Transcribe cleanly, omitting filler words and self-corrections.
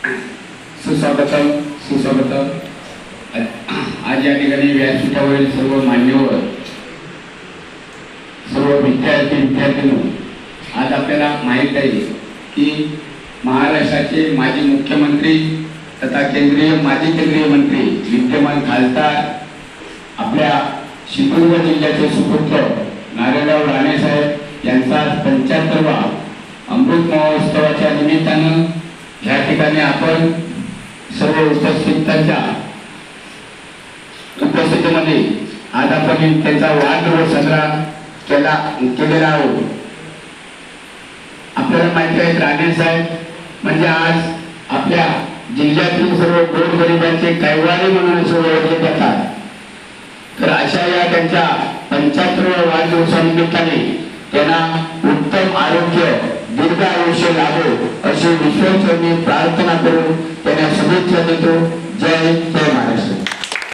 सुस्वागतम सुस्वागतम। आज या ठिकाणी व्यासपीठावरील सर्व मान्यवर, सर्व विद्यार्थी आज आपल्याला माहीत आहे की महाराष्ट्राचे माजी मुख्यमंत्री तथा माजी केंद्रीय मंत्री विद्यमान खासदार आपल्या सिंधुदुर्ग जिल्ह्याचे सुपुत्र नारायणराव राणे साहेब यांचा 75वा अमृत महोत्सवाच्या निमित्तानं या ठिकाणी आपण सर्व उपस्थितांच्या उपस्थितीमध्ये आज आपण त्यांचा वाढदिवस साजरा केलेला आहोत। आपल्याला माहिती आहे राणे साहेब म्हणजे आज आपल्या जिल्ह्यातील सर्व गोरगरिबांचे कैवारी म्हणून ओळखले जातात। तर अशा या त्यांच्या 75व्या वाढदिवसानिमित्ताने त्यांना उत्तम आरोग्य दीर्घ आयुष्य लाभो अशी विश्वासाने प्रार्थना करून त्यांना शुभेच्छा देतो। जय